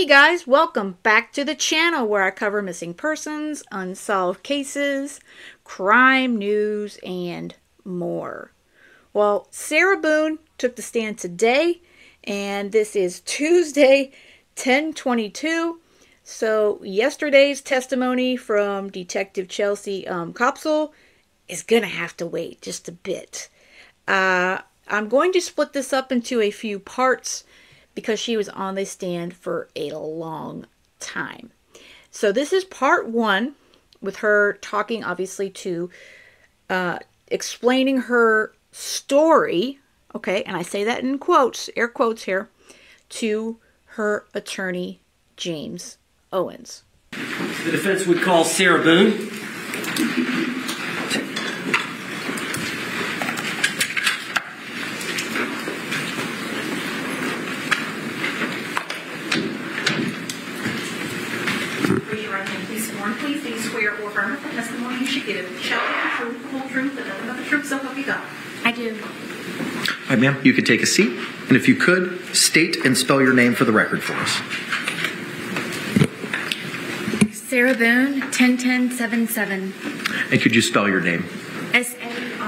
guys, welcome back to the channel where I cover missing persons, unsolved cases, crime news, and more. Well, Sarah Boone took the stand today, and this is Tuesday, 10/22. So yesterday's testimony from Detective Chelsea Copsell is going to have to wait just a bit. I'm going to split this up into a few parts because she was on the stand for a long time. So this is part one, with her talking obviously to explaining her story, okay, and I say that in quotes, air quotes here, to her attorney, James Owens. The defense would call Sarah Boone. Raise your right hand, please. Sworn, please. Do you swear or affirm that the testimony you should give shall be the truth, the whole truth, and nothing but the truth, so help you God? I do. All right, ma'am, you can take a seat. And if you could, state and spell your name for the record for us. Sarah Boone, 101077. And could you spell your name? SARAHBOONE.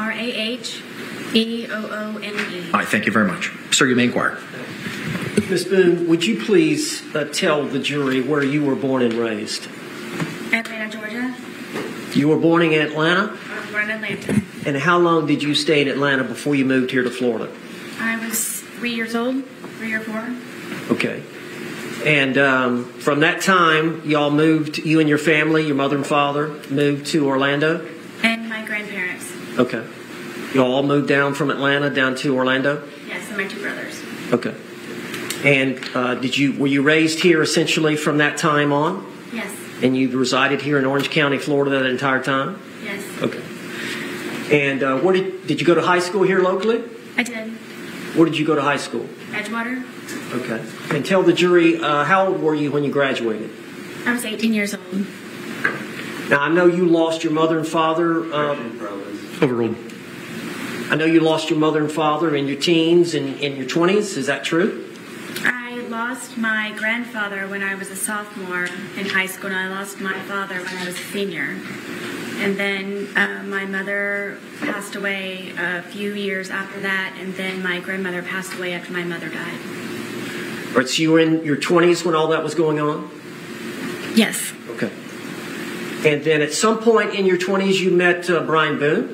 All right, thank you very much. Sir, you may inquire. Ms. Boone, would you please tell the jury where you were born and raised? Atlanta, Georgia. You were born in Atlanta? I was born in Atlanta. And how long did you stay in Atlanta before you moved here to Florida? I was 3 years old, 3 or 4. Okay. And from that time, y'all moved, you and your family, your mother and father, moved to Orlando? And my grandparents. Okay. Y'all all moved down from Atlanta down to Orlando? Yes, and my 2 brothers. Okay. And were you raised here essentially from that time on? Yes. And you've resided here in Orange County, Florida that entire time? Yes. Okay. And where did you go to high school here locally? I did. Where did you go to high school? Edgewater. Okay. And tell the jury, how old were you when you graduated? I was 18 years old. Now, I know you lost your mother and father. Overruled. I know you lost your mother and father in your teens and in your 20s. Is that true? I lost my grandfather when I was a sophomore in high school, and I lost my father when I was a senior. And then my mother passed away a few years after that, and then my grandmother passed away after my mother died. All right, so you were in your 20s when all that was going on? Yes. Okay. And then at some point in your 20s, you met Brian Boone?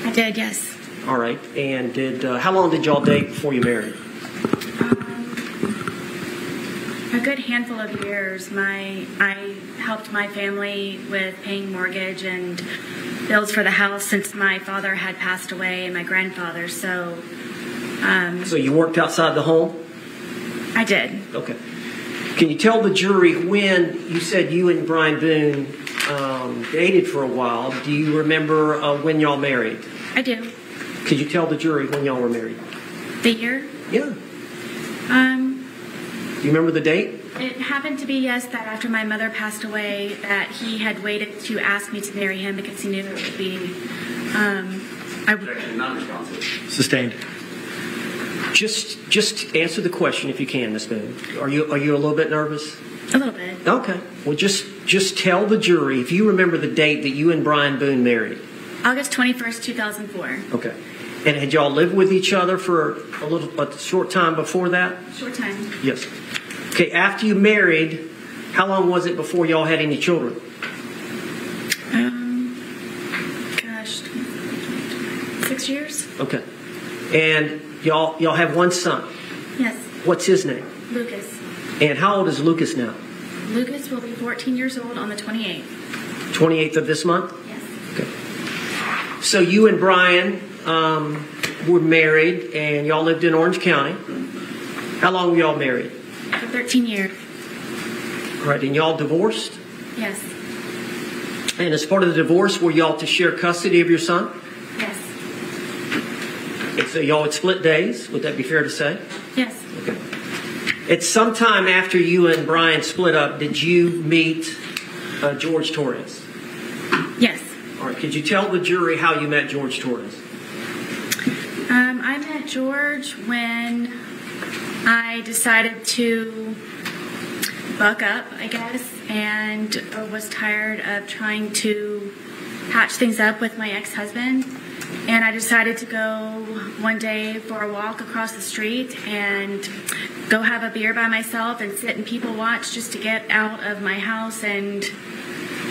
I did, yes. All right. And how long did y'all date before you married? A good handful of years. I helped my family with paying mortgage and bills for the house since my father had passed away and my grandfather. So you worked outside the home? I did. Okay. Can you tell the jury when you said you and Brian Boone dated for a while? Do you remember when y'all married? I do. Could you tell the jury when y'all were married? The year? Yeah. Do you remember the date? It happened to be, yes, that after my mother passed away, that he had waited to ask me to marry him because he knew it would be. Sustained. Just answer the question if you can, Miss Boone. Are you a little bit nervous? A little bit. Okay. Well, just tell the jury if you remember the date that you and Brian Boone married. August 21st, 2004. Okay. And had y'all lived with each other for a short time before that? Short time. Yes. Okay. After you married, how long was it before y'all had any children? Gosh, 6 years. Okay. And y'all have one son. Yes. What's his name? Lucas. And how old is Lucas now? Lucas will be 14 years old on the 28th. 28th of this month? Yes. Okay. So you and Brian were married, and y'all lived in Orange County. How long were y'all married? For 13 years. All right, and y'all divorced? Yes. And as part of the divorce, were y'all to share custody of your son? Yes. And so y'all would split days, would that be fair to say? Yes. Okay. At some time after you and Brian split up, did you meet George Torres? Yes. All right, could you tell the jury how you met George Torres? I met George when I decided to buck up, I guess, and was tired of trying to patch things up with my ex-husband. And I decided to go one day for a walk across the street and go have a beer by myself and sit and people watch just to get out of my house and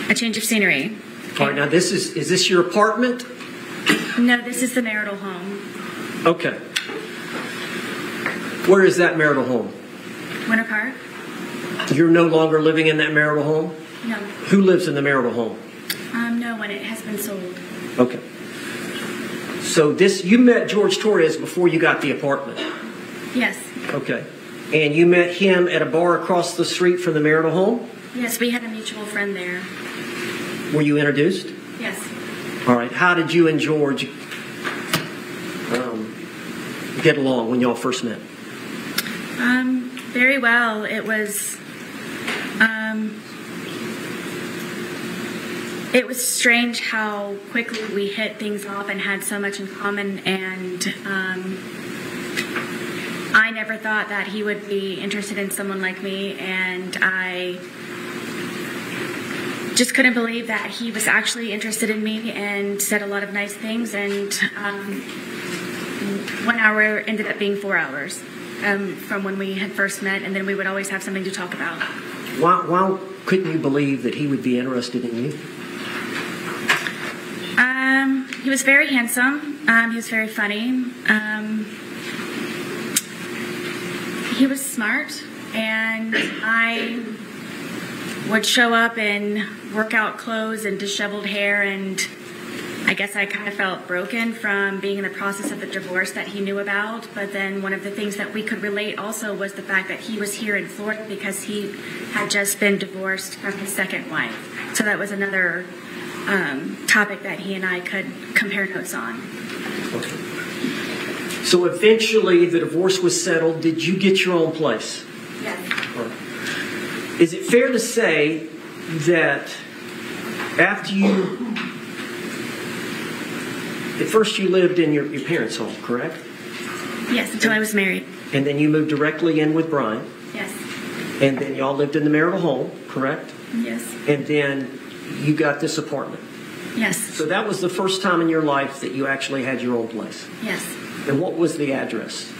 a change of scenery. All right, now is this your apartment? No, this is the marital home. Okay. Where is that marital home? Winter Park? You're no longer living in that marital home? No. Who lives in the marital home? No one. It has been sold. Okay. So you met George Torres before you got the apartment? Yes. Okay. And you met him at a bar across the street from the marital home? Yes, we had a mutual friend there. Were you introduced? Yes. All right. How did you and George get along when y'all first met? Very well. It was strange how quickly we hit things off and had so much in common, and I never thought that he would be interested in someone like me, and I just couldn't believe that he was actually interested in me and said a lot of nice things, and 1 hour ended up being 4 hours from when we had first met, and then we would always have something to talk about. Why couldn't you believe that he would be interested in you? He was very handsome. He was very funny. He was smart, and I would show up in workout clothes and disheveled hair, and I guess I kind of felt broken from being in the process of the divorce that he knew about. But then one of the things that we could relate also was the fact that he was here in Florida because he had just been divorced from his second wife. So that was another topic that he and I could compare notes on. Okay. So eventually the divorce was settled. Did you get your own place? Yes. Is it fair to say that after at first you lived in your parents' home, correct? Yes, until I was married. And then you moved directly in with Brian? Yes. And then y'all lived in the marital home, correct? Yes. And then you got this apartment? Yes. So that was the first time in your life that you actually had your own place? Yes. And what was the address?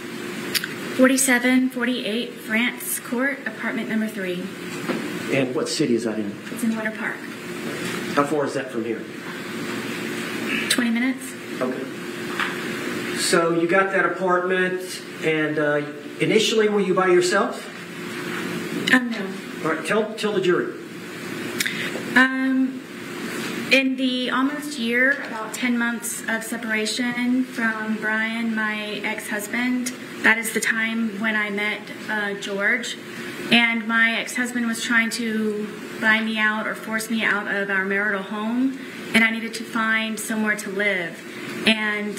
4748 France Court, apartment number 3. And what city is that in? It's in Winter Park. How far is that from here? 20 minutes. Okay. So you got that apartment, and initially were you by yourself? No. All right, tell the jury. In the almost year, about 10 months of separation from Brian, my ex-husband, that is the time when I met George. And my ex-husband was trying to buy me out or force me out of our marital home, and I needed to find somewhere to live. And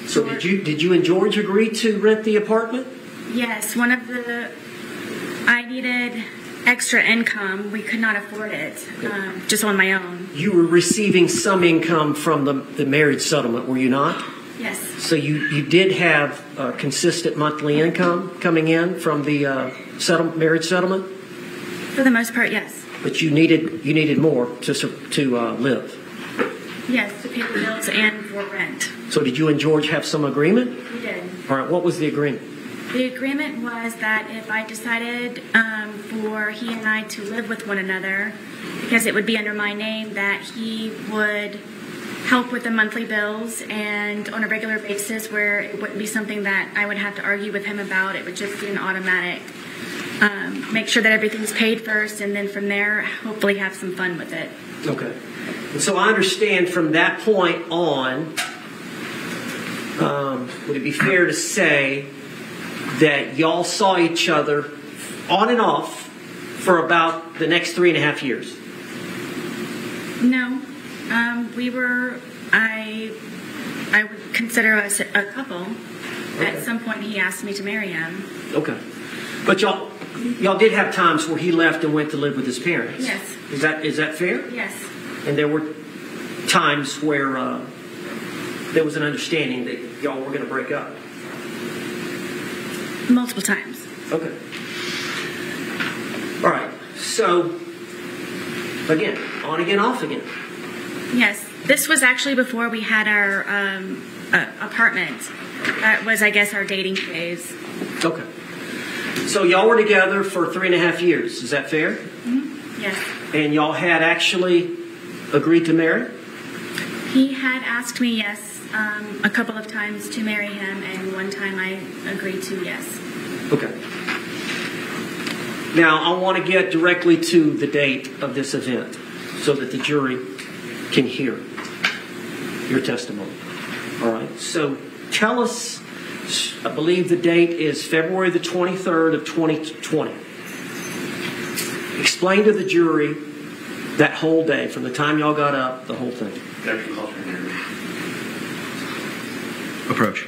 so did you and George agree to rent the apartment? Yes, I needed extra income. We could not afford it, just on my own. You were receiving some income from the marriage settlement, were you not? Yes. So you did have consistent monthly income coming in from the marriage settlement? For the most part, yes. But you needed more to live? Yes, to pay the bills and for rent. So did you and George have some agreement? We did. All right, what was the agreement? The agreement was that if I decided for he and I to live with one another, because it would be under my name, that he would help with the monthly bills and on a regular basis where it wouldn't be something that I would have to argue with him about. It would just be an automatic. Make sure that everything's paid first, and then from there, hopefully have some fun with it. Okay. And so I understand from that point on, would it be fair to say that y'all saw each other on and off for about the next 3.5 years? No. I would consider us a couple. Okay. At some point, he asked me to marry him. Okay. But y'all did have times where he left and went to live with his parents. Yes. Is that fair? Yes. And there were times where there was an understanding that y'all were going to break up? Multiple times. Okay. All right. So, again, on again, off again. Yes, this was actually before we had our apartment. That was, I guess, our dating phase. Okay. So y'all were together for 3.5 years. Is that fair? Yes. And y'all had actually agreed to marry? He had asked me yes a couple of times to marry him, and one time I agreed to yes. Okay. Now, I want to get directly to the date of this event so that the jury can hear your testimony. All right. So tell us, I believe the date is February the 23rd of 2020. Explain to the jury that whole day, from the time y'all got up, the whole thing. Approach.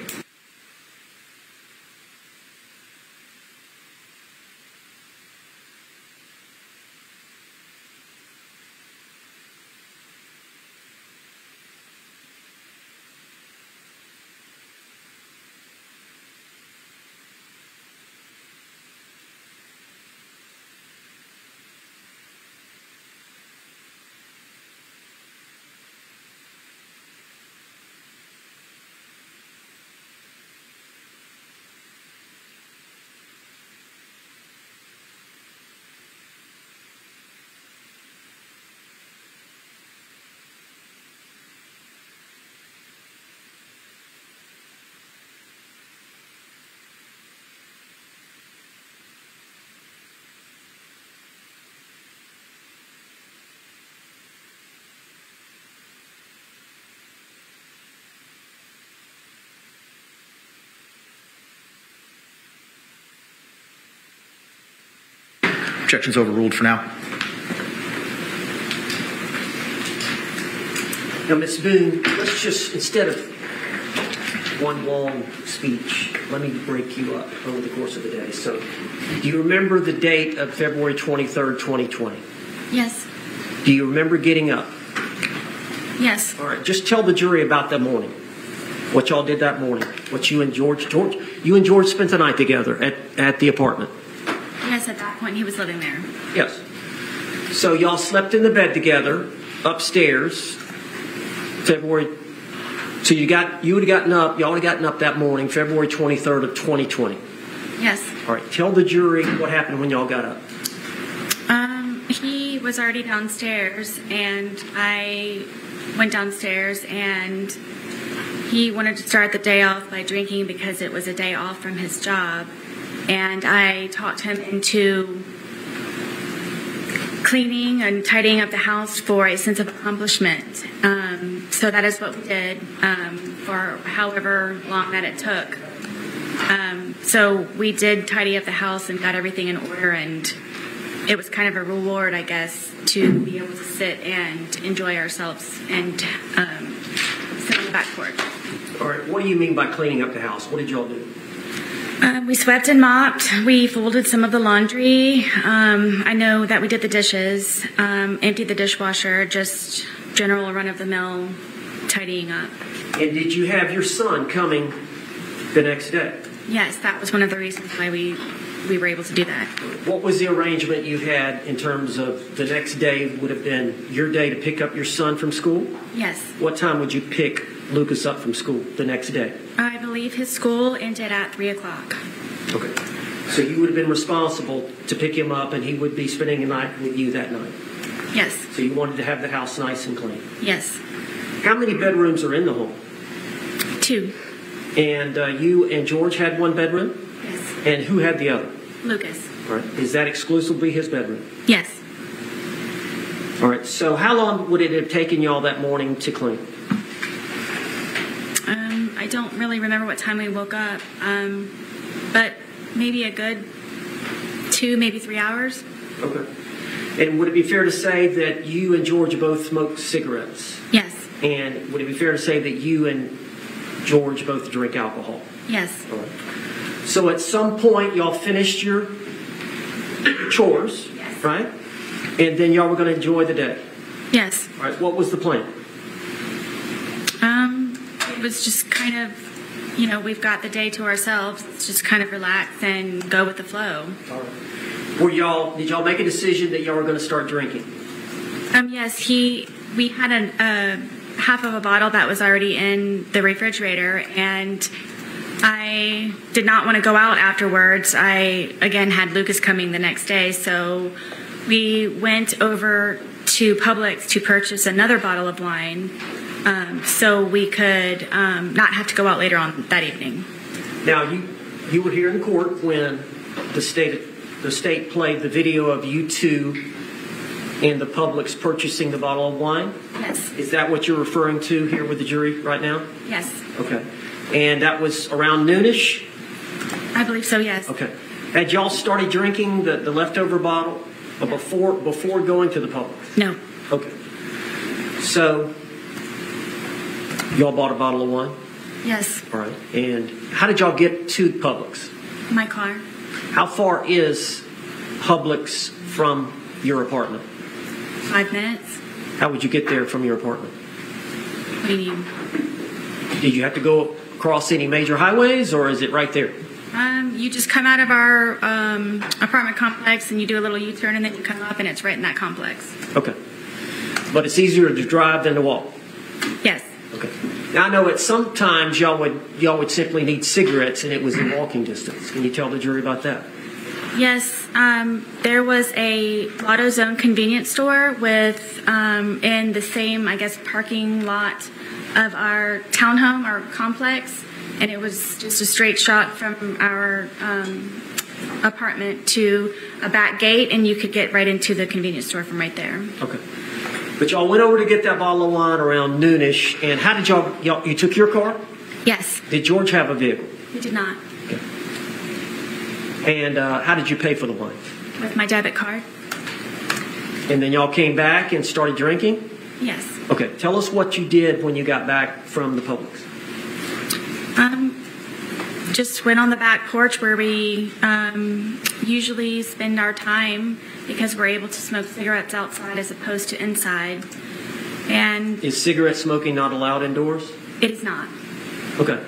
Objection's overruled for now. Now, Ms. Boone, let's just, instead of one long speech, let me break you up over the course of the day. So, do you remember the date of February 23rd, 2020? Yes. Do you remember getting up? Yes. All right, just tell the jury about that morning. What y'all did that morning. What you and George spent the night together at the apartment. Yes, at that point he was living there. Yes. So y'all slept in the bed together upstairs. February. So y'all would have gotten up that morning, February 23rd of 2020. Yes. All right. Tell the jury what happened when y'all got up. He was already downstairs, and I went downstairs, and he wanted to start the day off by drinking because it was a day off from his job. And I talked him into cleaning and tidying up the house for a sense of accomplishment. So that is what we did for however long that it took. So we did tidy up the house and got everything in order, and it was kind of a reward, I guess, to be able to sit and enjoy ourselves and sit on the back porch. All right. What do you mean by cleaning up the house? What did y'all do? We swept and mopped. We folded some of the laundry. I know that we did the dishes, emptied the dishwasher, just general run-of-the-mill tidying up. And did you have your son coming the next day? Yes, that was one of the reasons why we were able to do that. What was the arrangement you had in terms of the next day would have been your day to pick up your son from school? Yes. What time would you pick Lucas up from school the next day? I believe his school ended at 3 o'clock. Okay. So you would have been responsible to pick him up, and he would be spending the night with you that night? Yes. So you wanted to have the house nice and clean? Yes. How many bedrooms are in the home? 2. And you and George had one bedroom? Yes. And who had the other? Lucas. All right. Is that exclusively his bedroom? Yes. All right. So how long would it have taken y'all that morning to clean? I don't really remember what time we woke up, but maybe a good 2, maybe 3 hours. Okay. And would it be fair to say that you and George both smoked cigarettes? Yes. And would it be fair to say that you and George both drink alcohol? Yes. All right. So at some point, y'all finished your chores, Yes. right? And then y'all were going to enjoy the day. Yes. All right. What was the plan? It was just kind of, we've got the day to ourselves. Let's just kind of relax and go with the flow. All right. Did y'all make a decision that y'all were going to start drinking? Yes, we had a half of a bottle that was already in the refrigerator, and I did not want to go out afterwards. I, again, had Lucas coming the next day, so we went over to Publix to purchase another bottle of wine so we could not have to go out later on that evening. Now, you were here in court when the state played the video of you two and the Publix purchasing the bottle of wine? Yes. Is that what you're referring to here with the jury right now? Yes. Okay. And that was around noonish? I believe so, yes. Okay. Had y'all started drinking the leftover bottle before going to the Publix? No. Okay. So, y'all bought a bottle of wine? Yes. All right. And how did y'all get to Publix? My car. How far is Publix from your apartment? 5 minutes. How would you get there from your apartment? What do you mean? Did you have to go across any major highways, or is it right there? You just come out of our apartment complex and you do a little U-turn and then you come up and it's right in that complex. Okay. But it's easier to drive than to walk? Yes. Okay. Now I know that sometimes y'all would simply need cigarettes and it was in walking distance. Can you tell the jury about that? Yes. There was a AutoZone convenience store with in the same, I guess, parking lot of our townhome or complex, and it was just a straight shot from our apartment to a back gate, and you could get right into the convenience store from right there. Okay. But y'all went over to get that bottle of wine around noonish, and how did y'all you took your car? Yes. Did George have a vehicle? We did not. Okay. And how did you pay for the wine? With my debit card? And then y'all came back and started drinking? Yes. Okay. Tell us what you did when you got back from the Publix. Just went on the back porch where we usually spend our time because we're able to smoke cigarettes outside as opposed to inside. And Is cigarette smoking not allowed indoors? it is not. Okay.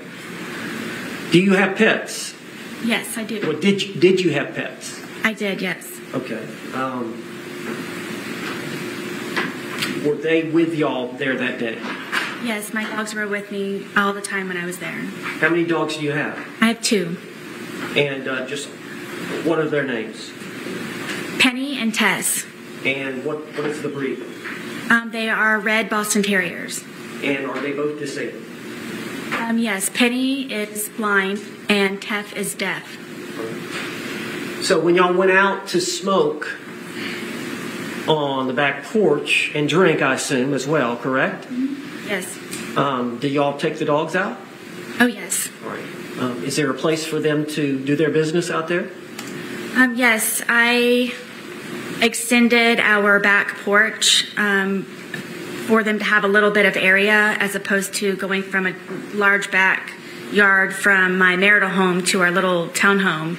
Do you have pets? Yes, I do. Well, did you have pets? I did, yes. Okay. Were they with y'all there that day? Yes, my dogs were with me all the time when I was there. How many dogs do you have? I have 2. And just what are their names? Penny and Tess. And what is the breed? They are red Boston Terriers. And are they both disabled? Yes, Penny is blind and Teff is deaf. So when y'all went out to smoke on the back porch and drink, I assume, as well, correct? Yes. Did y'all take the dogs out? Oh, yes. All right. Is there a place for them to do their business out there? Yes, I extended our back porch for them to have a little bit of area as opposed to going from a large backyard from my marital home to our little townhome.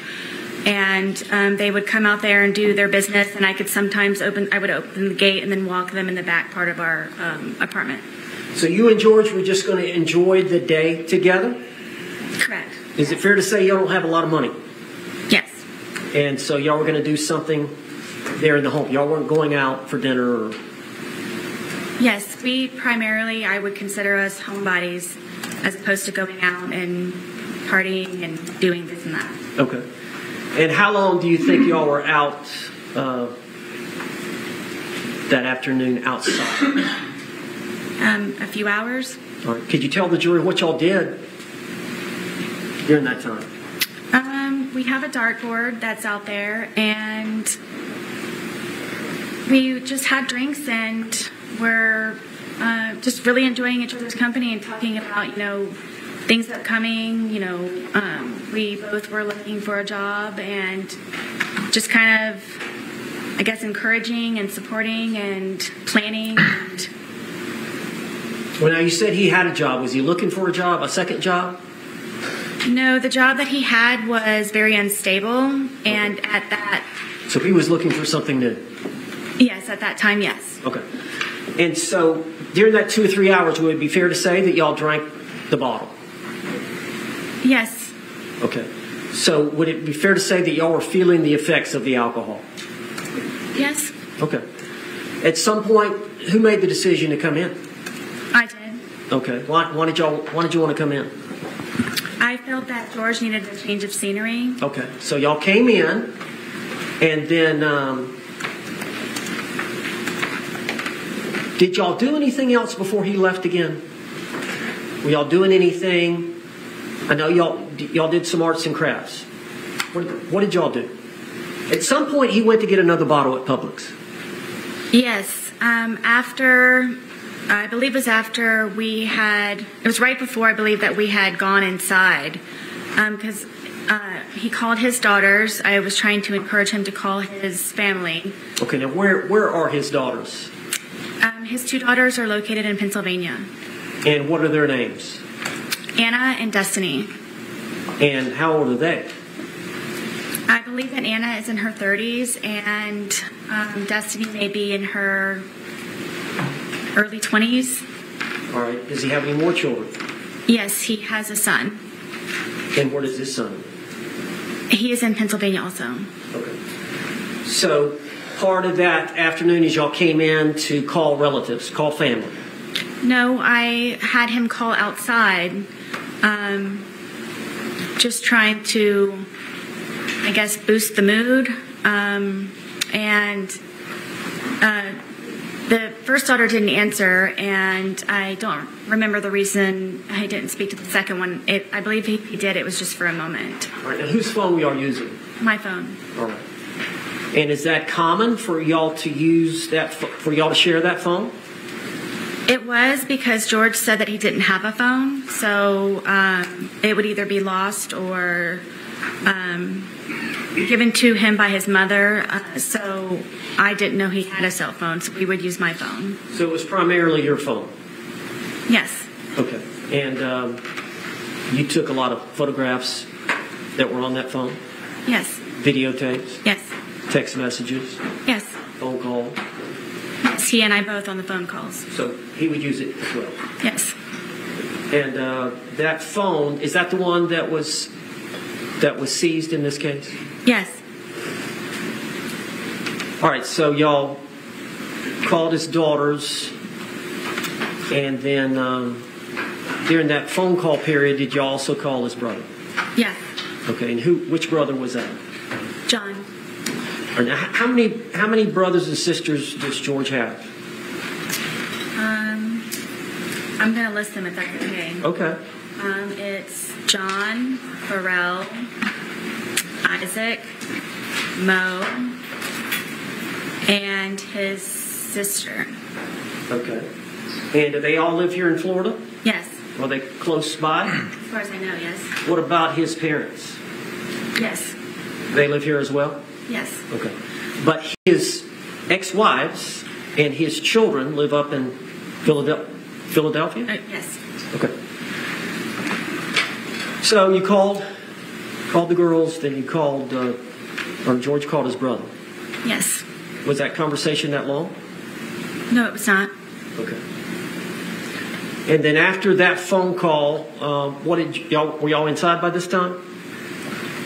And they would come out there and do their business, and I could sometimes I would open the gate and then walk them in the back part of our apartment. So you and George were just going to enjoy the day together? Correct. Is it fair to say y'all don't have a lot of money? Yes. And so y'all were going to do something there in the home. Y'all weren't going out for dinner or... Yes, we primarily, I would consider us homebodies as opposed to going out and partying and doing this and that. Okay. And how long do you think y'all were out that afternoon outside? A few hours. All right. Could you tell the jury what y'all did during that time? We have a dartboard that's out there, and we just had drinks and we're just really enjoying each other's company and talking about, things upcoming. We both were looking for a job and just kind of, I guess, encouraging and supporting and planning. And Well, now you said he had a job. Was he looking for a job, a second job? no, the job that he had was very unstable, and at that, So he was looking for something new. yes, at that time, yes. Okay. And so during that 2 or 3 hours, would it be fair to say that y'all drank the bottle? Yes. Okay. So would it be fair to say that y'all were feeling the effects of the alcohol? Yes, Okay. At some point, who made the decision to come in? I did. Okay. Why did you want to come in? I felt that George needed a change of scenery. Okay. So y'all came in, and then did y'all do anything else before he left again? Were y'all doing anything? I know y'all did some arts and crafts. What did y'all do? At some point, he went to get another bottle at Publix. Yes, I believe it was after it was right before I believe that we had gone inside, because he called his daughters. I was trying to encourage him to call his family. Okay, now where are his daughters? His two daughters are located in Pennsylvania, And what are their names? Anna and Destiny. And how old are they? I believe that Anna is in her 30s and Destiny may be in her early 20s. All right. Does he have any more children? Yes, he has a son. And where does his son? He is in Pennsylvania also. Okay. So part of that afternoon is y'all came in to call relatives, call family. No, I had him call outside, just trying to, I guess, boost the mood. The first daughter didn't answer, and I don't remember the reason I didn't speak to the second one. I believe he did. It was just for a moment. All right. Now whose phone were y'all using? My phone. All right. And is that common for y'all to use that, for y'all to share that phone? It was because George said that he didn't have a phone, so it would either be lost or given to him by his mother. So I didn't know he had a cell phone, so we would use my phone. So it was primarily your phone? Yes. Okay. And you took a lot of photographs that were on that phone? Yes. Videotapes? Yes. Text messages? Yes. Phone calls? Yes. He and I both on the phone calls. So he would use it as well? Yes. And that phone, is that the one that was seized in this case? Yes. All right, so y'all called his daughters, and then during that phone call period, did y'all also call his brother? Yes. Okay, and which brother was that? John. All right, now, how many brothers and sisters does George have? I'm going to list them if that's okay. Okay. It's John, Pharrell, Isaac, Mo, and his sister. Okay. And do they all live here in Florida? Yes. Are they close by? As far as I know, yes. What about his parents? Yes. They live here as well? Yes. Okay. But his ex-wives and his children live up in Philadelphia? Yes. Okay. So you called the girls, then you called, or George called his brother. Yes. Was that conversation that long? No, it was not. Okay. And then after that phone call, were y'all inside by this time?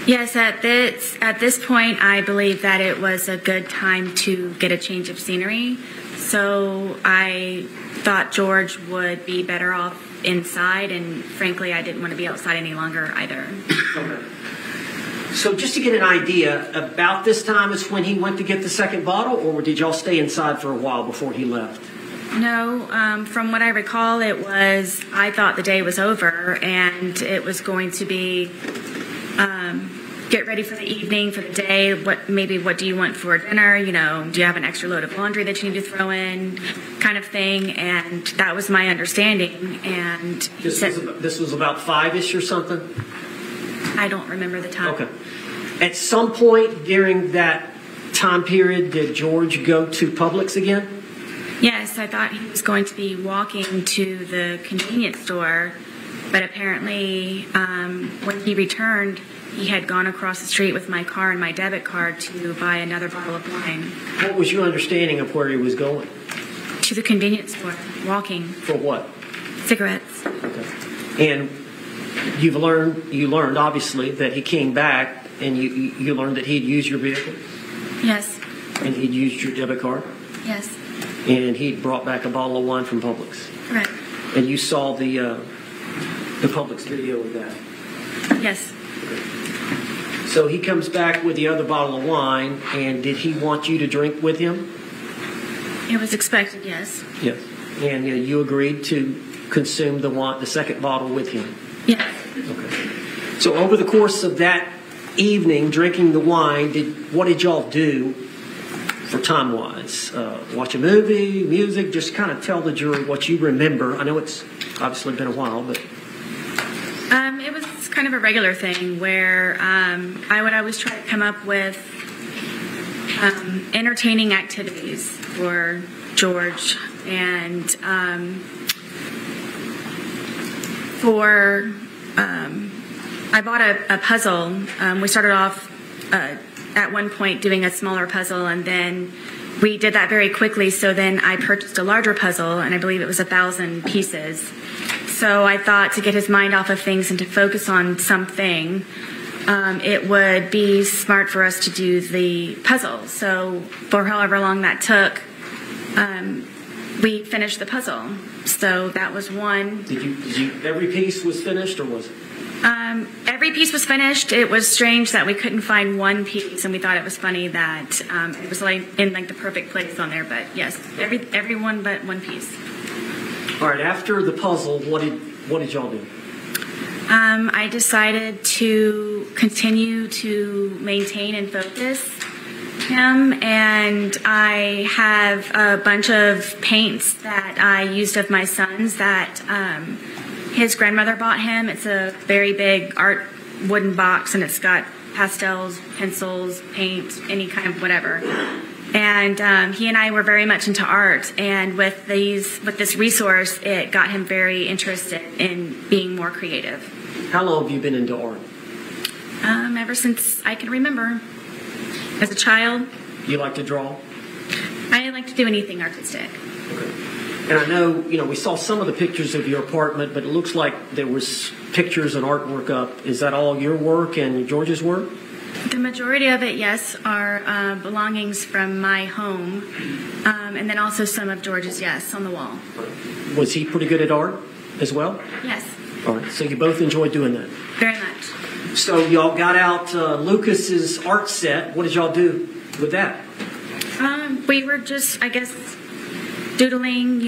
Yes, at this point, I believe that it was a good time to get a change of scenery. So I thought George would be better off inside, and frankly, I didn't want to be outside any longer either. Okay. So just to get an idea, about this time is when he went to get the second bottle, or did y'all stay inside for a while before he left? No, from what I recall, I thought the day was over, and it was going to be get ready for the evening, for the day. What do you want for dinner? You know, do you have an extra load of laundry that you need to throw in, kind of thing. And that was my understanding. And this was about 5-ish or something? I don't remember the time. Okay. At some point during that time period, did George go to Publix again? Yes, I thought he was going to be walking to the convenience store, but apparently when he returned, he had gone across the street with my car and my debit card to buy another bottle of wine. What was your understanding of where he was going? To the convenience store, walking. For what? Cigarettes. Okay. And you learned obviously that he came back, and you learned that he'd used your vehicle, Yes. and he'd used your debit card, Yes. and he'd brought back a bottle of wine from Publix, Correct. and you saw the Publix video of that. Yes. So he comes back with the other bottle of wine, and did he want you to drink with him? It was expected, yes. Yes. And you agreed to consume the second bottle with him. Yes. Okay. So over the course of that evening, drinking the wine, what did y'all do for time-wise? Watch a movie, music? Just kind of tell the jury what you remember. I know it's obviously been a while, but... It was kind of a regular thing where I would always try to come up with entertaining activities for George, and I bought a puzzle. We started off at one point doing a smaller puzzle, and then we did that very quickly. So then I purchased a larger puzzle, and I believe it was 1,000 pieces. So I thought to get his mind off of things and to focus on something, it would be smart for us to do the puzzle. So for however long that took, we finished the puzzle. So that was one. Did you every piece was finished, or was it? Every piece was finished. It was strange that we couldn't find one piece, and we thought it was funny that it was in the perfect place on there. But yes, every one but one piece. All right. After the puzzle, what did y'all do? I decided to continue to maintain and focus him, and I have a bunch of paints that I used of my son's that his grandmother bought him. It's a very big art wooden box, and it's got pastels, pencils, paint, any kind of whatever. And he and I were very much into art, and with this resource, it got him very interested in being more creative. How long have you been into art? Ever since I can remember. As a child, You like to draw? I didn't like to do anything artistic. Okay. And I know, we saw some of the pictures of your apartment, but it looks like there was pictures and artwork up. Is that all your work and George's work? The majority of it, yes, are belongings from my home, and then also some of George's, yes, on the wall. Was he pretty good at art as well? Yes, All right. So you both enjoyed doing that. very much. So y'all got out Lucas's art set. What did y'all do with that? We were just, I guess, doodling,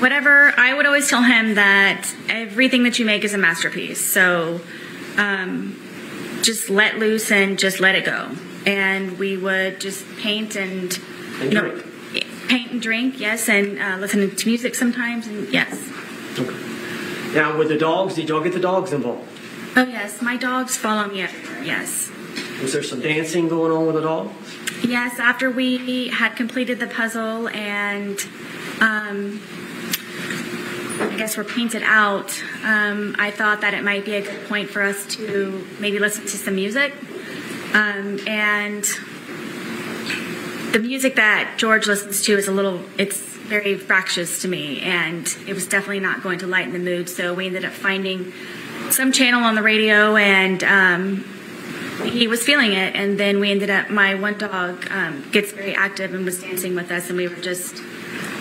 whatever. I would always tell him that everything that you make is a masterpiece. So just let loose and just let it go. And we would just paint and drink. Paint and drink, yes, and listen to music sometimes, and yes. Okay. Now with the dogs, did y'all get the dogs involved? Oh yes, my dogs follow me everywhere. Yes. Was there some dancing going on with the dogs? Yes, after we had completed the puzzle and I guess we're painted out, I thought that it might be a good point for us to maybe listen to some music. And the music that George listens to is it's very fractious to me, and it was definitely not going to lighten the mood. So we ended up finding some channel on the radio, and he was feeling it. And then we ended up, my one dog gets very active and was dancing with us, and we were just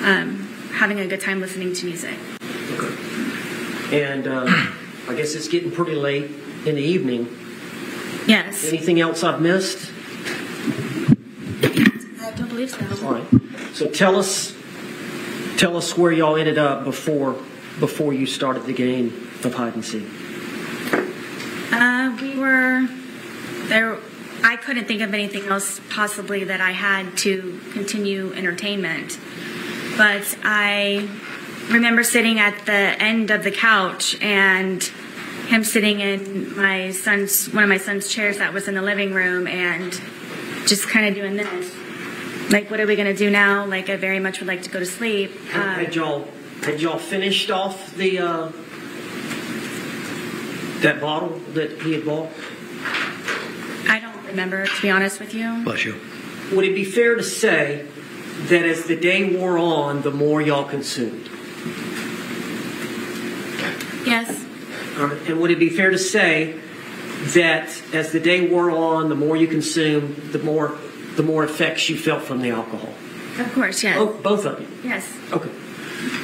having a good time listening to music. Okay. And I guess it's getting pretty late in the evening. Yes. Anything else I've missed? I don't believe so. All right. So tell us where y'all ended up before you started the game of hide and seek. We were there. I couldn't think of anything else possibly that I had to continue entertainment. But I remember sitting at the end of the couch and him sitting in one of my son's chairs that was in the living room, and just kind of doing this. Like, what are we going to do now? Like, I very much would like to go to sleep. Had y'all finished off that bottle that he had bought? I don't remember, to be honest with you. Bless you. Would it be fair to say that as the day wore on, the more y'all consumed? Yes. All right. And would it be fair to say that as the day wore on, the more you consumed, the more effects you felt from the alcohol? Of course, yes. Oh, both of you? Yes. Okay.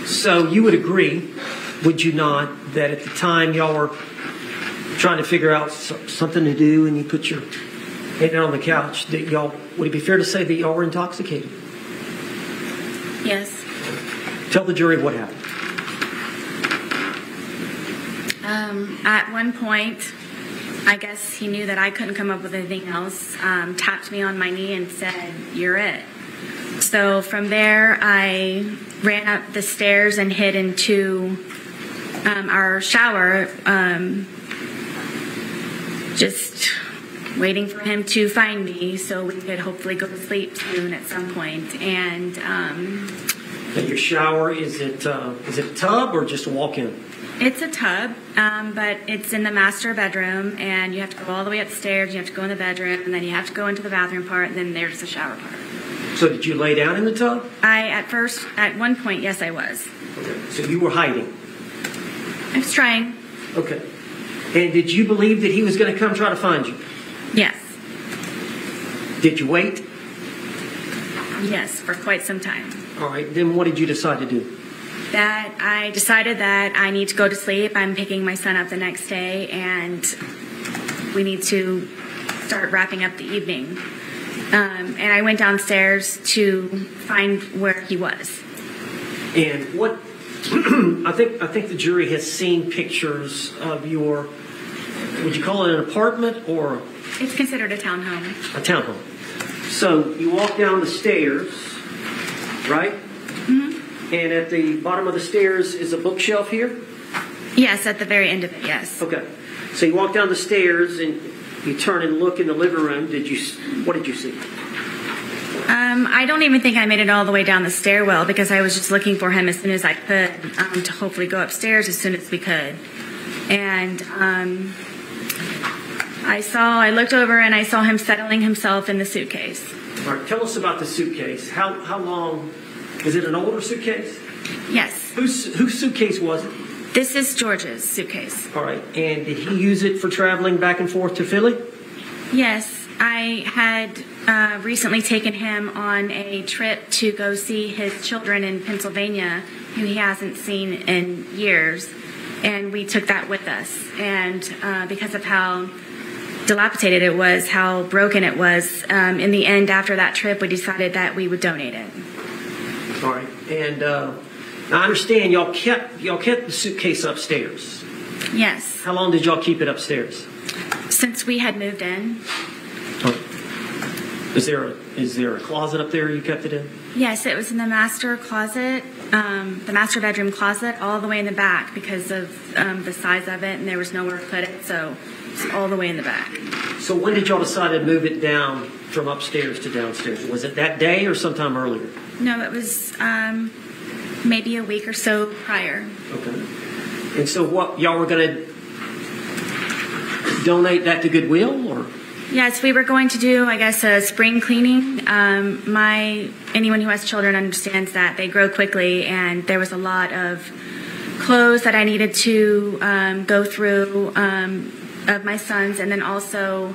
So you would agree, would you not, that at the time y'all were trying to figure out something to do and you put your head down on the couch, that y'all, would it be fair to say that y'all were intoxicated? Yes. Tell the jury what happened. At one point, I guess he knew that I couldn't come up with anything else, tapped me on my knee and said, "You're it." So from there, I ran up the stairs and hid into our shower, just waiting for him to find me so we could hopefully go to sleep soon at some point. And And your shower, is it a tub or just a walk-in? it's a tub, but it's in the master bedroom, and you have to go all the way upstairs, you have to go in the bedroom, and then you have to go into the bathroom part, and then there's the shower part. So did you lay down in the tub? At one point, yes, I was. Okay. So you were hiding. I was trying. Okay. And did you believe that he was going to come try to find you? Yes. Did you wait? Yes, for quite some time. All right. Then what did you decide to do? That I decided that I need to go to sleep. I'm picking my son up the next day, and we need to start wrapping up the evening. And I went downstairs to find where he was. And what I think the jury has seen pictures of your, would you call it an apartment or It's considered a townhome. a townhome? So you walk down the stairs, right? Mm-hmm. And at the bottom of the stairs is a bookshelf here? Yes, at the very end of it, yes. Okay. So you walk down the stairs and you turn and look in the living room. What did you see? I don't even think I made it all the way down the stairwell because I was just looking for him as soon as I could to hopefully go upstairs as soon as we could. And I looked over and I saw him settling himself in the suitcase. All right. Tell us about the suitcase. How long? Is it an older suitcase? Yes. Whose suitcase was it? This is George's suitcase. All right. And did he use it for traveling back and forth to Philly? Yes. I had recently taken him on a trip to go see his children in Pennsylvania, who he hasn't seen in years, and we took that with us. And because of how dilapidated it was, how broken it was, in the end, after that trip, we decided that we would donate it. All right. And I understand y'all kept the suitcase upstairs. Yes. How long did y'all keep it upstairs? Since we had moved in. Is there a closet up there you kept it in? Yes, it was in the master closet, the master bedroom closet, all the way in the back because of the size of it, and there was nowhere to put it, so it's all the way in the back. So when did y'all decide to move it down from upstairs to downstairs? Was it that day or sometime earlier? No, it was maybe a week or so prior. Okay. And so what, y'all were going to donate that to Goodwill, or? Yes, we were going to do, I guess, a spring cleaning. Anyone who has children understands that they grow quickly, and there was a lot of clothes that I needed to go through of my sons, and then also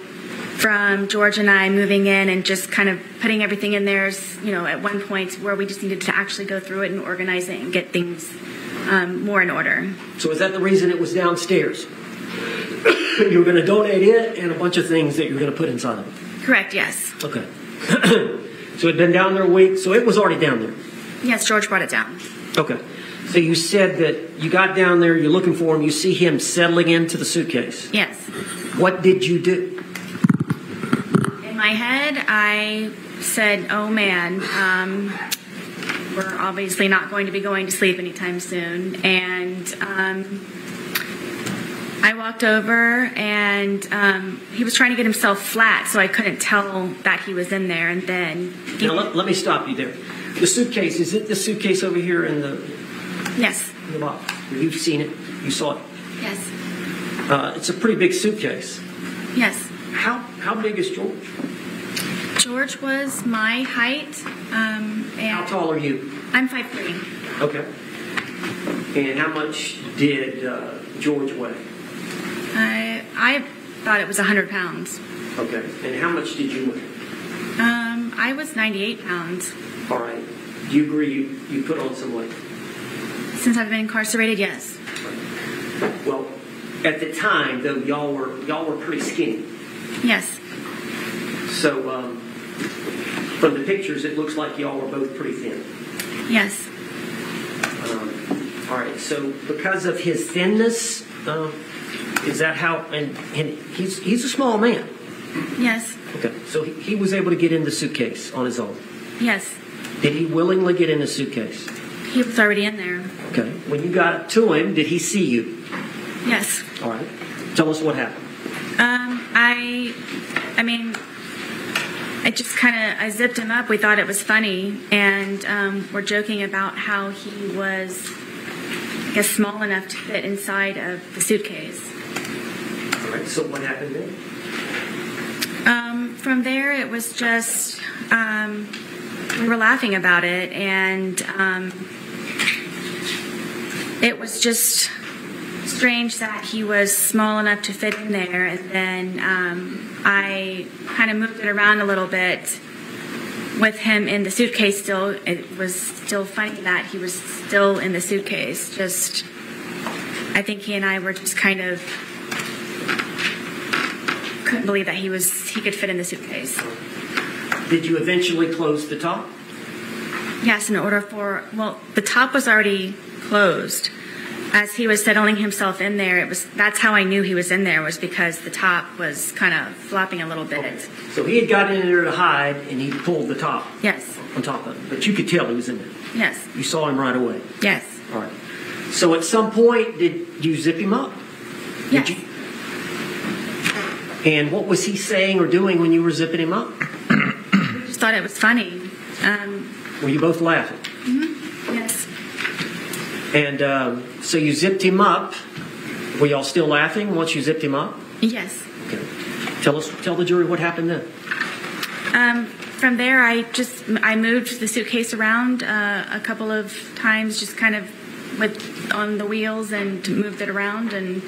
from George and I moving in and just kind of putting everything in there, at one point where we just needed to actually go through it and organize it and get things more in order. So is that the reason it was downstairs? You were going to donate it and a bunch of things that you were going to put inside of it? Correct, yes. Okay. So it had been down there a week, so it was already down there? Yes, George brought it down. Okay. So you said that you got down there, you're looking for him, you see him settling into the suitcase. Yes. What did you do? In my head, I said, oh man, we're obviously not going to be going to sleep anytime soon. And I walked over, and he was trying to get himself flat, so I couldn't tell that he was in there. And then Now let me stop you there. The suitcase, is it the suitcase over here in the yes, box? You've seen it. You saw it. yes, It's a pretty big suitcase. yes. How big is George? George was my height, and How tall are you? I'm 5'3". Okay. And how much did George weigh? I thought it was 100 pounds. Okay. And how much did you weigh? I was 98 pounds. All right. Do you agree you put on some weight? Since I've been incarcerated, yes. Well, at the time, though, y'all were pretty skinny. Yes. So, from the pictures, it looks like y'all were both pretty thin. Yes. All right. So, because of his thinness, is that how? And he's a small man. Yes. Okay. So he was able to get in the suitcase on his own. Yes. Did he willingly get in the suitcase? He was already in there. Okay. When you got to him, did he see you? Yes. All right. Tell us what happened. I mean, I zipped him up. We thought it was funny, and we're joking about how he was, I guess, small enough to fit inside of the suitcase. All right. So what happened then? From there, it was just we were laughing about it, and it was just strange that he was small enough to fit in there. And then I kind of moved it around a little bit with him in the suitcase still. It was still funny that he was still in the suitcase. Just, I think he and I were just kind of couldn't believe that he could fit in the suitcase. Did you eventually close the top? Yes, in order for, well, the top was already closed. As he was settling himself in there, that's how I knew he was in there, was because the top was kind of flopping a little bit. Okay. So he had gotten in there to hide, and he pulled the top Yes. on top of it. But you could tell he was in there. Yes. You saw him right away. Yes. All right. So at some point, did you zip him up? Yes. Did you? And what was he saying or doing when you were zipping him up? I just thought it was funny. Were you both laughing? Yes. And so you zipped him up. Were y'all still laughing once you zipped him up? Yes. Okay. Tell the jury what happened then. From there, I moved the suitcase around a couple of times, just kind of on the wheels, and moved it around. And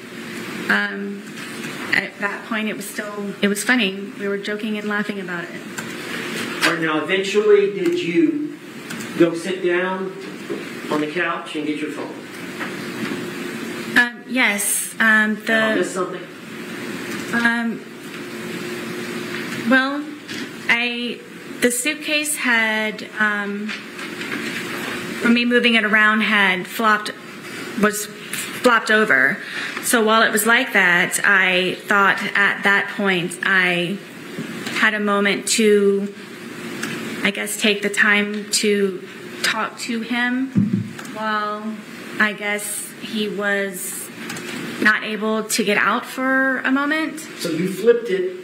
at that point, it was funny. We were joking and laughing about it. All right, now, eventually, did you go sit down on the couch and get your phone? Yes. Did I miss something? Well, the suitcase had, from me moving it around, was flopped over. So while it was like that, I thought at that point I had a moment to, I guess, take the time to talk to him while I guess he was not able to get out for a moment. So you flipped it.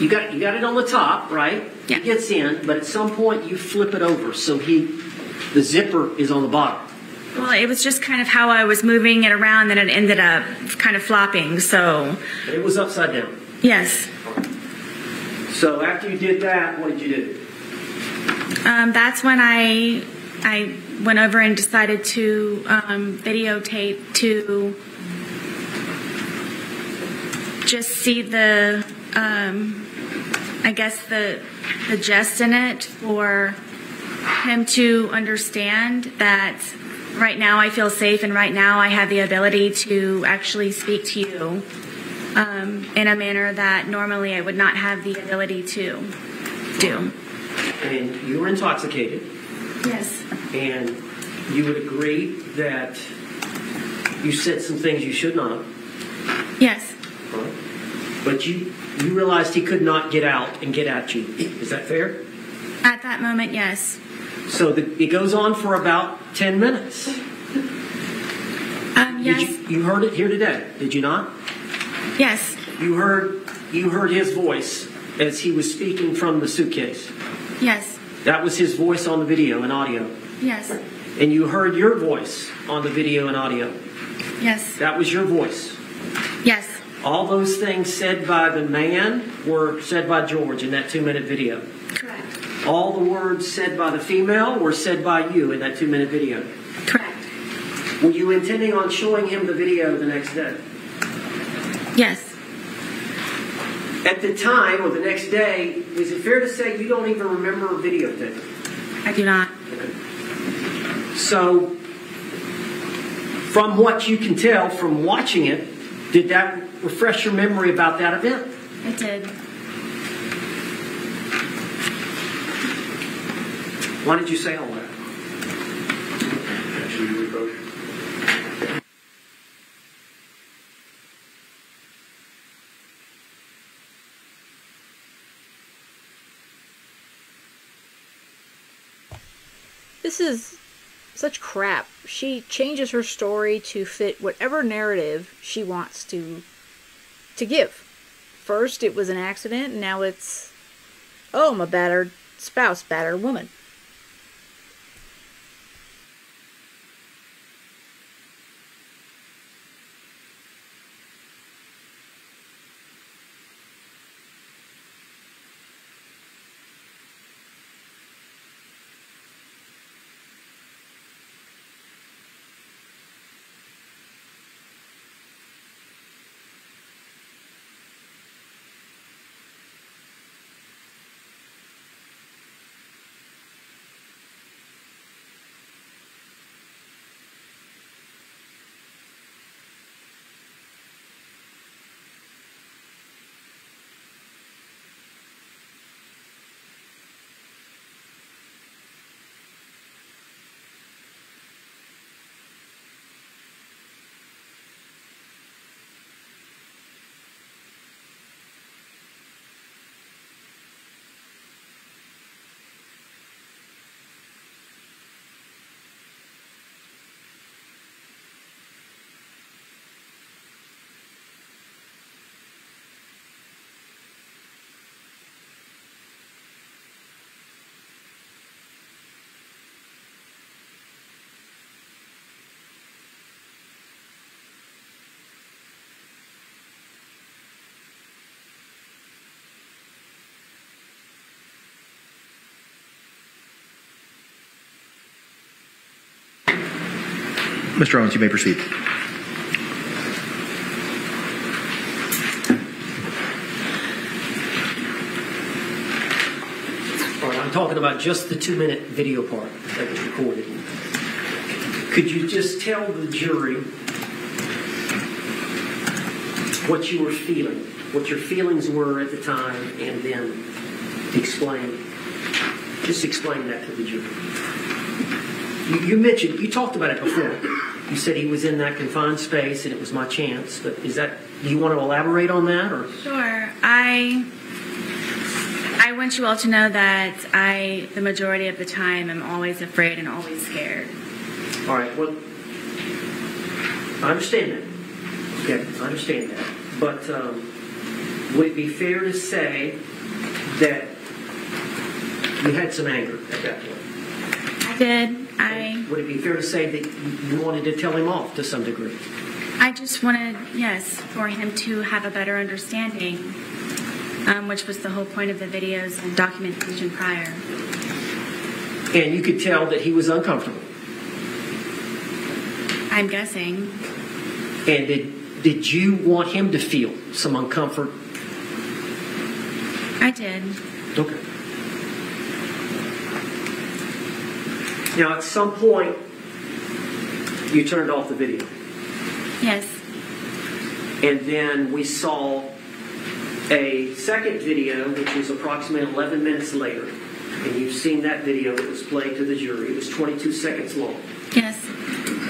You got it on the top, right? Yeah. It gets in, but at some point you flip it over, so the zipper is on the bottom. Well, it was just kind of how I was moving it around, and it ended up kind of flopping. So. But it was upside down. Yes. So after you did that, what did you do? That's when I went over and decided to videotape to just see the, I guess the jest in it, for him to understand that right now I feel safe, and right now I have the ability to actually speak to you in a manner that normally I would not have the ability to do. And you were intoxicated. Yes. And you would agree that you said some things you should not have. Yes. Right? But you realized he could not get out and get at you. Is that fair? At that moment, yes. So it goes on for about 10 minutes. Yes. You heard it here today, did you not? Yes. You heard his voice as he was speaking from the suitcase. Yes. That was his voice on the video and audio. Yes. And you heard your voice on the video and audio. Yes. That was your voice. Yes. All those things said by the man were said by George in that 2-minute video. Correct. All the words said by the female were said by you in that 2-minute video. Correct. Were you intending on showing him the video the next day? Yes. At the time or the next day, is it fair to say you don't even remember videotaping? I do not. So, from what you can tell from watching it, did that refresh your memory about that event? It did. Why did you say all that? This is such crap. She changes her story to fit whatever narrative she wants to give. First it was an accident, and now it's, oh, my battered spouse, battered woman. Mr. Owens, you may proceed. All right, I'm talking about just the 2-minute video part that was recorded. Could you just tell the jury what you were feeling, what your feelings were at the time, and then explain that to the jury? You mentioned, you talked about it before. You said he was in that confined space and it was my chance. But do you want to elaborate on that? Or? Sure. I want you all to know that the majority of the time, am always afraid and always scared. All right. Well, I understand that. Okay, I understand that. But would it be fair to say that you had some anger at that point? I did. Would it be fair to say that you wanted to tell him off to some degree? I just wanted, yes, for him to have a better understanding, which was the whole point of the videos and documentation prior. And you could tell that he was uncomfortable. I'm guessing. And did you want him to feel some uncomfort? I did. Okay. Now, at some point, you turned off the video. Yes. And then we saw a second video, which was approximately 11 minutes later. And you've seen that video that was played to the jury. It was 22 seconds long. Yes.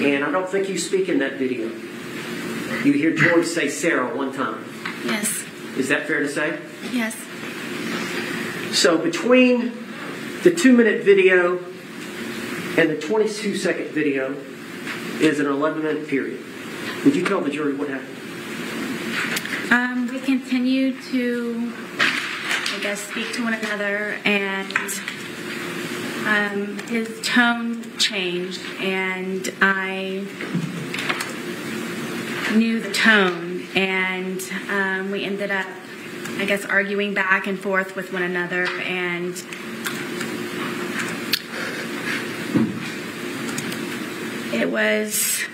And I don't think you speak in that video. You hear George say Sarah one time. Yes. Is that fair to say? Yes. So between the 2-minute video and the 22-second video is an 11-minute period. Would you tell the jury what happened? We continued to, I guess, speak to one another, and his tone changed, and I knew the tone, and we ended up, I guess, arguing back and forth with one another, and it was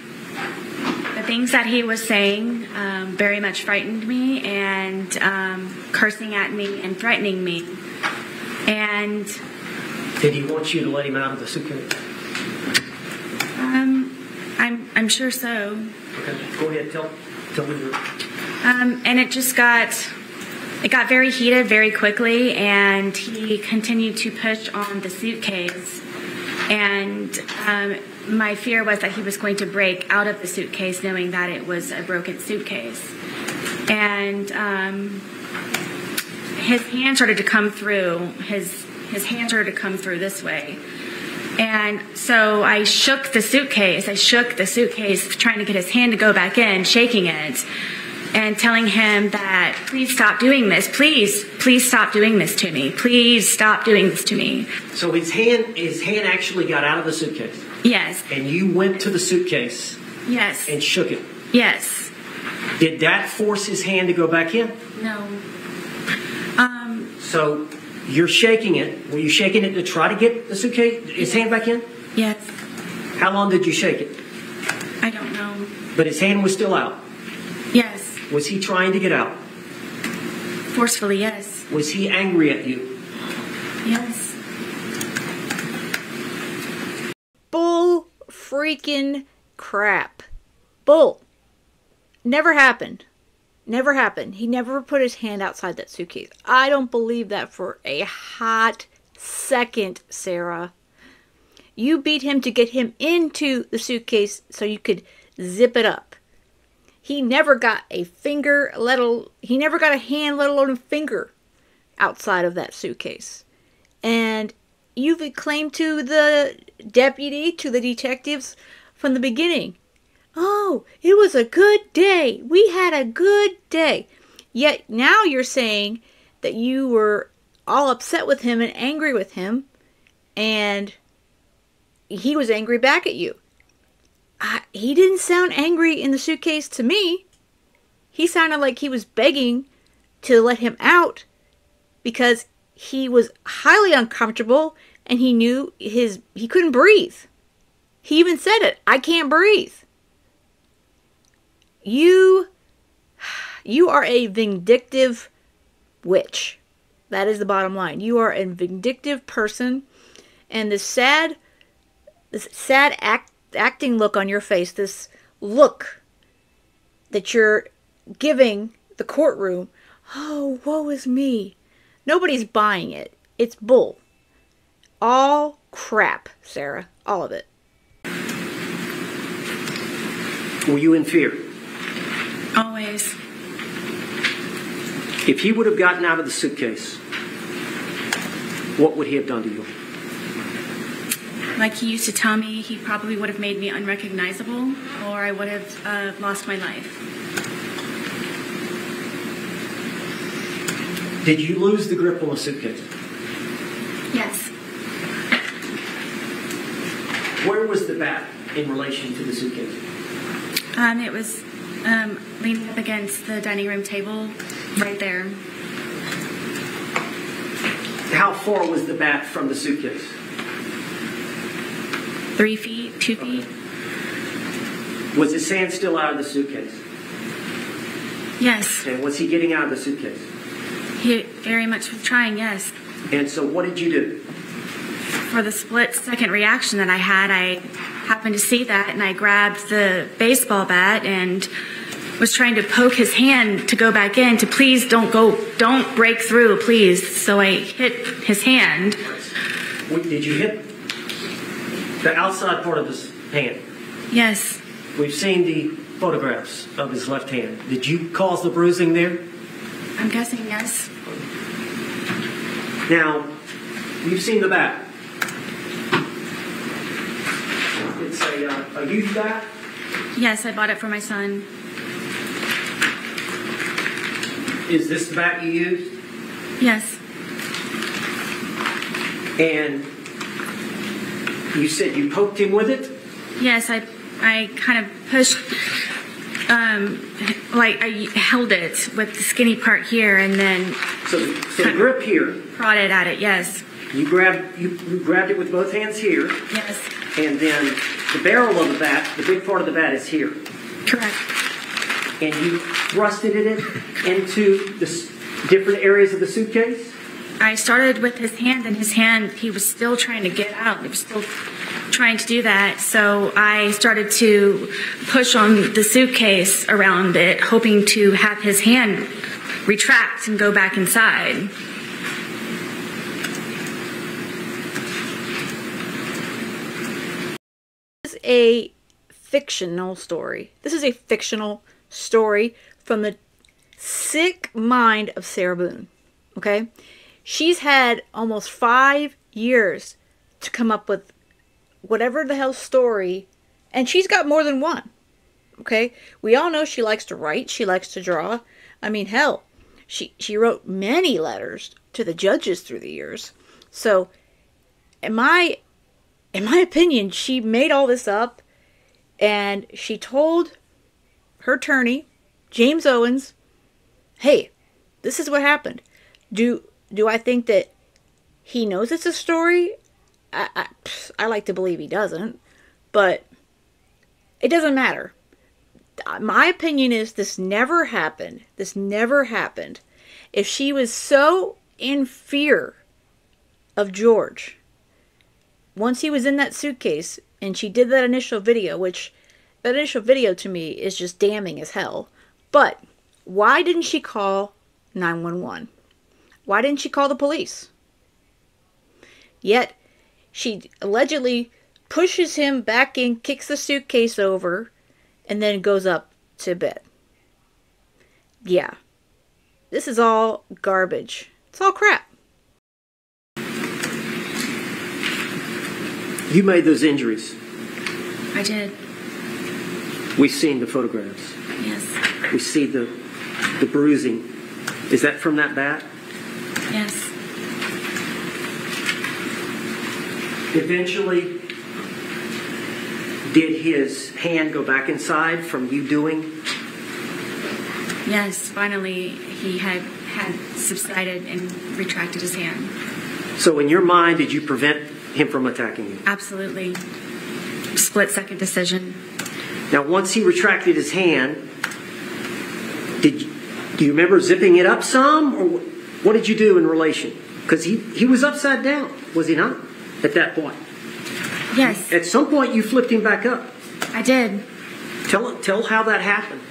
the things that he was saying very much frightened me, and cursing at me and threatening me. And Did he want you to let him out of the suitcase? I'm sure so. Okay, go ahead. Tell me your. And it got very heated very quickly, and he continued to push on the suitcase. And my fear was that he was going to break out of the suitcase, knowing that it was a broken suitcase. And his hand started to come through. His hand started to come through this way. And so I shook the suitcase, trying to get his hand to go back in, shaking it, and telling him that, please stop doing this. Please stop doing this to me. Please stop doing this to me. So his hand actually got out of the suitcase. Yes. And you went to the suitcase. Yes. And shook it. Yes. Did that force his hand to go back in? No. So you're shaking it. Were you shaking it to try to get the suitcase, his hand back in? Yes. How long did you shake it? I don't know. But his hand was still out. Yes. Was he trying to get out? Forcefully, yes. Was he angry at you? Yes. Bull freaking crap. Bull. Never happened. Never happened. He never put his hand outside that suitcase. I don't believe that for a hot second, Sarah. You beat him to get him into the suitcase so you could zip it up. He never got a finger, he never got a hand, let alone a finger outside of that suitcase. And you've claimed to the deputy, to the detectives from the beginning, oh, it was a good day. We had a good day. Yet now you're saying that you were all upset with him and angry with him, and he was angry back at you. He didn't sound angry in the suitcase to me. He sounded like he was begging to let him out because he was highly uncomfortable and he knew he couldn't breathe. He even said it, I can't breathe. You are a vindictive witch. That is the bottom line. You are a vindictive person, and this sad acting look on your face, this look that you're giving the courtroom, oh, woe is me. Nobody's buying it. It's bull. All crap, Sarah. All of it. Were you in fear? Always. If he would have gotten out of the suitcase, what would he have done to you? Like he used to tell me, he probably would have made me unrecognizable, or I would have lost my life. Did you lose the grip on the suitcase? Yes. Where was the bat in relation to the suitcase? It was leaning up against the dining room table, right there. How far was the bat from the suitcase? 3 feet, 2 feet. Was his hand still out of the suitcase? Yes. And was he getting out of the suitcase? He very much was trying, yes. And so what did you do? For the split-second reaction that I had, I happened to see that, and I grabbed the baseball bat and was trying to poke his hand to go back in, to please don't break through, please. So I hit his hand. Did you hit the outside part of his hand? Yes. We've seen the photographs of his left hand. Did you cause the bruising there? I'm guessing yes. Now, you've seen the bat. It's a youth bat. Yes, I bought it for my son. Is this the bat you used? Yes. And you said you poked him with it? Yes, I kind of pushed, like I held it with the skinny part here, and then So the grip here. prodded at it. Yes. You grabbed it with both hands here, Yes. and then the barrel of the bat, the big part of the bat is here. Correct. And you thrusted it into the different areas of the suitcase? I started with his hand, and his hand, he was still trying to get out. He was still trying to do that. So I started to push on the suitcase around it, hoping to have his hand retract and go back inside. This is a fictional story. This is a fictional story from the sick mind of Sarah Boone. Okay? She's had almost 5 years to come up with whatever the hell story, and she's got more than one. Okay? We all know she likes to write, she likes to draw. I mean, hell, she wrote many letters to the judges through the years. So, in my opinion, she made all this up, and she told her attorney, James Owens, hey, this is what happened. Do I think that he knows it's a story? I like to believe he doesn't, but it doesn't matter. My opinion is this never happened. This never happened. If she was so in fear of George, once he was in that suitcase and she did that initial video, which that initial video to me is just damning as hell, but why didn't she call 911? Why didn't she call the police? Yet, she allegedly pushes him back in, kicks the suitcase over, and then goes up to bed. Yeah. This is all garbage. It's all crap. You made those injuries. I did. We've seen the photographs. Yes. We see the bruising. Is that from that bat? Yes. Eventually, did his hand go back inside from you doing? Yes. Finally, he had subsided and retracted his hand. So in your mind, did you prevent him from attacking you? Absolutely. Split-second decision. Now, once he retracted his hand, do you remember zipping it up some? Or what did you do in relation? Because he was upside down, was he not, at that point? Yes. At some point, you flipped him back up. I did. Tell how that happened.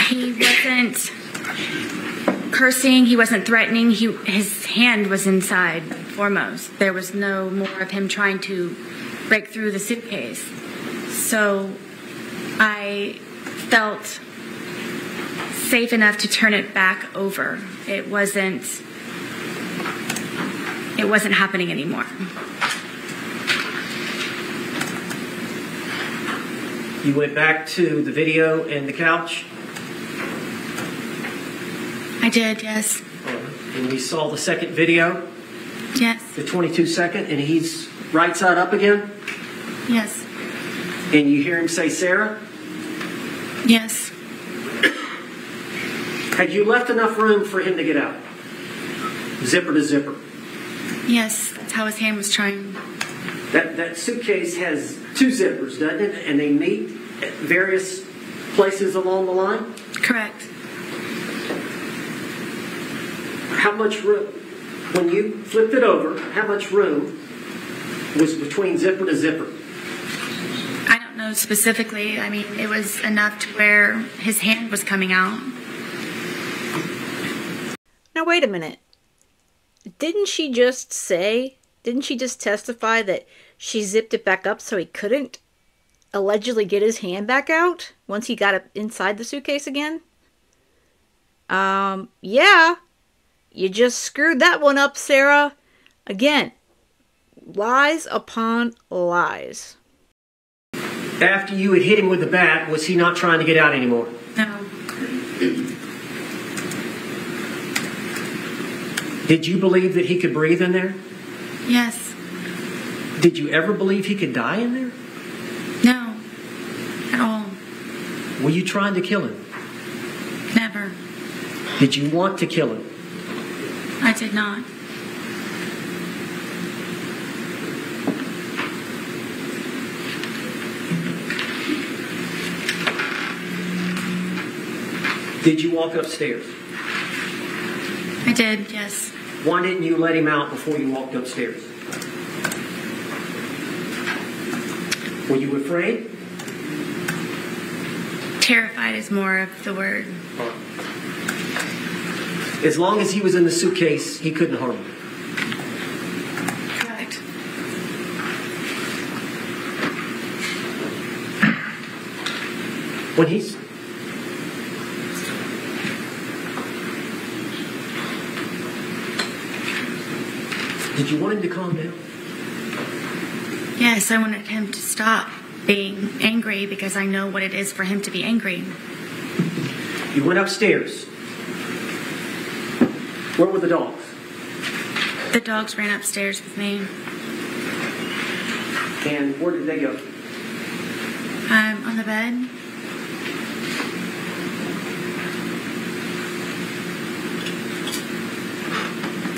He wasn't cursing. He wasn't threatening. His hand was inside foremost. There was no more of him trying to break through the suitcase. So I felt safe enough to turn it back over. It wasn't happening anymore. You went back to the video and the couch? I did, yes. And we saw the second video, Yes. the 22-second, and he's right side up again? Yes. And you hear him say, Sarah? Yes. Had you left enough room for him to get out? Zipper to zipper. Yes. That's how his hand was trying. That suitcase has 2 zippers, doesn't it? And they meet at various places along the line? Correct. How much room, when you flipped it over, how much room was between zipper to zipper? I don't know specifically. I mean, it was enough to where his hand was coming out. Now, wait a minute. Didn't she just testify that she zipped it back up so he couldn't allegedly get his hand back out once he got up inside the suitcase again? Yeah. You just screwed that one up, Sarah. Again, lies upon lies. After you had hit him with the bat, was he not trying to get out anymore? No. Did you believe that he could breathe in there? Yes. Did you ever believe he could die in there? No. At all. Were you trying to kill him? Never. Did you want to kill him? I did not. Did you walk upstairs? I did, yes. Why didn't you let him out before you walked upstairs? Were you afraid? Terrified is more of the word. As long as he was in the suitcase, he couldn't harm you. Correct. When he's... Did you want him to calm down? Yes, I wanted him to stop being angry because I know what it is for him to be angry. You went upstairs. Where were the dogs? The dogs ran upstairs with me. And where did they go? On the bed.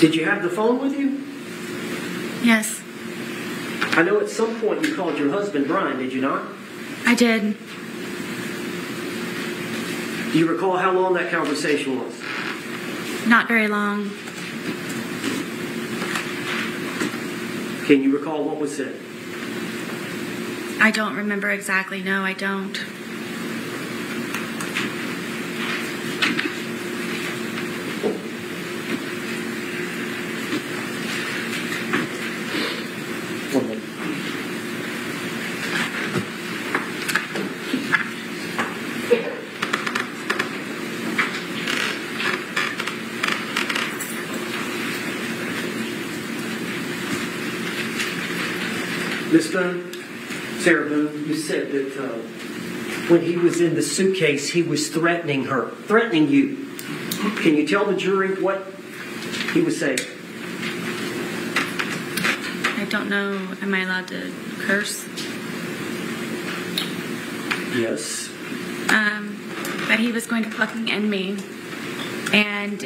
Did you have the phone with you? Yes, I know at some point you called your husband Brian, did you not? I did. Do you recall how long that conversation was? Not very long. Can you recall what was said? I don't remember exactly. No, I don't. One minute. Miss Boone, Sarah Boone, you said that when he was in the suitcase, he was threatening you. Can you tell the jury what he was saying? I don't know. Am I allowed to curse? Yes. But he was going to fucking end me. And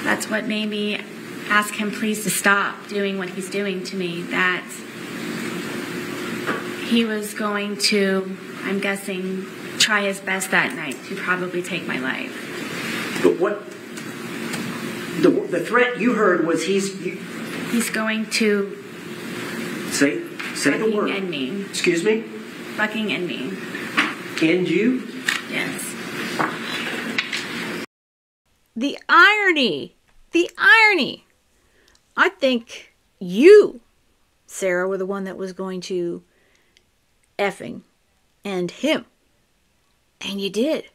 that's what made me ask him please to stop doing what he's doing to me. That he was going to, I'm guessing, try his best that night to probably take my life. But what the threat you heard was He's going to say the fucking word. end me. Excuse me? Fucking end me. End you? Yes. The irony. The irony. I think you, Sarah, were the one that was going to effing end him. And you did.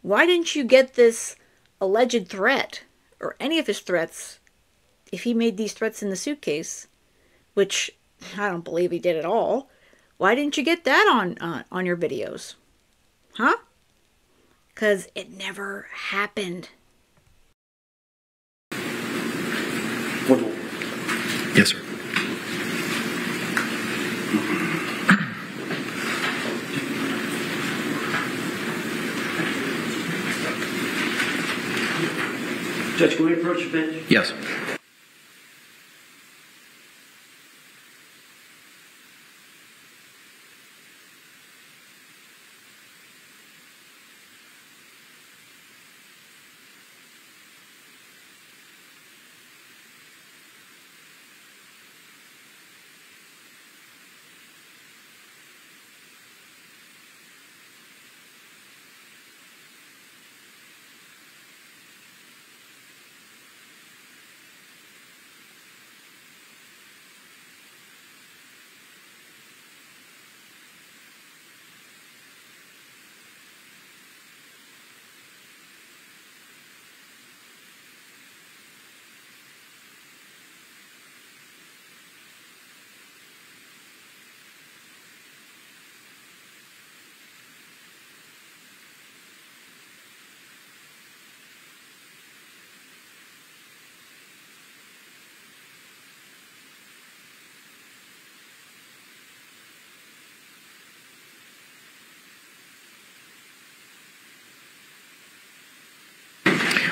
Why didn't you get this alleged threat, or any of his threats, if he made these threats in the suitcase, which I don't believe he did at all? Why didn't you get that on your videos? Huh? Because it never happened. One more. Yes, sir. Judge, can we approach the bench? Yes.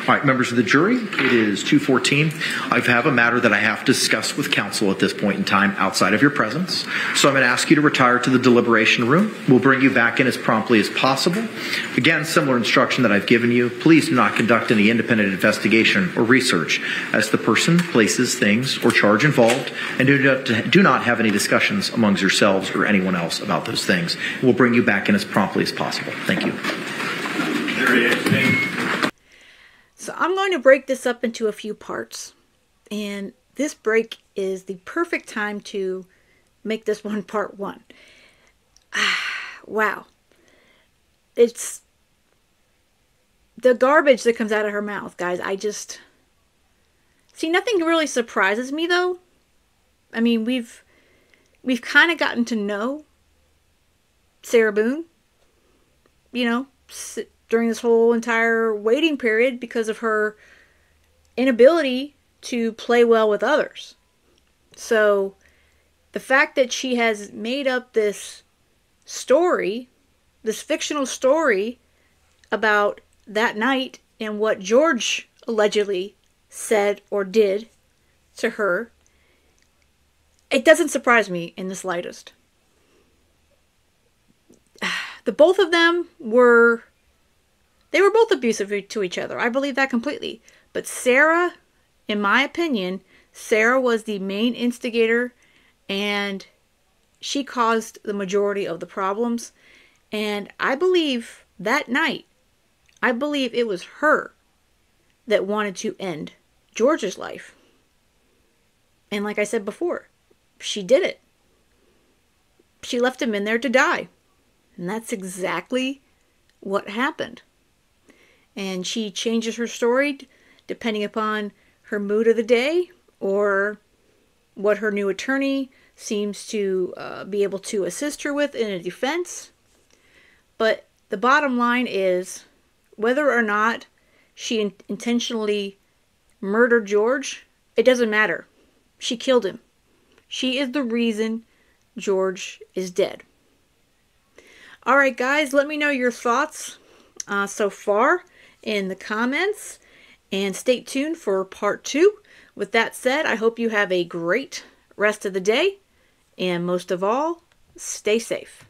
All right, members of the jury, it is 2:14. I have a matter that I have to discuss with counsel at this point in time outside of your presence. So I'm going to ask you to retire to the deliberation room. We'll bring you back in as promptly as possible. Again, similar instruction that I've given you. Please do not conduct any independent investigation or research as the person, places, things, or charge involved, and do not have any discussions amongst yourselves or anyone else about those things. We'll bring you back in as promptly as possible. Thank you. So I'm going to break this up into a few parts. And this break is the perfect time to make this one part one. Wow. It's the garbage that comes out of her mouth, guys. See, nothing really surprises me, though. I mean, we've kind of gotten to know Sarah Boone, you know, during this whole entire waiting period because of her inability to play well with others. So the fact that she has made up this story, this fictional story about that night and what George allegedly said or did to her, it doesn't surprise me in the slightest. The both of them were both abusive to each other. I believe that completely. But Sarah, in my opinion, Sarah was the main instigator, and she caused the majority of the problems. And I believe that night, I believe it was her that wanted to end George's life. And like I said before, she did it. She left him in there to die. And that's exactly what happened. And she changes her story depending upon her mood of the day or what her new attorney seems to be able to assist her with in a defense. But the bottom line is, whether or not she intentionally murdered George, it doesn't matter. She killed him. She is the reason George is dead. All right, guys, let me know your thoughts so far in the comments, and stay tuned for part 2. With that said, I hope you have a great rest of the day, and most of all, stay safe.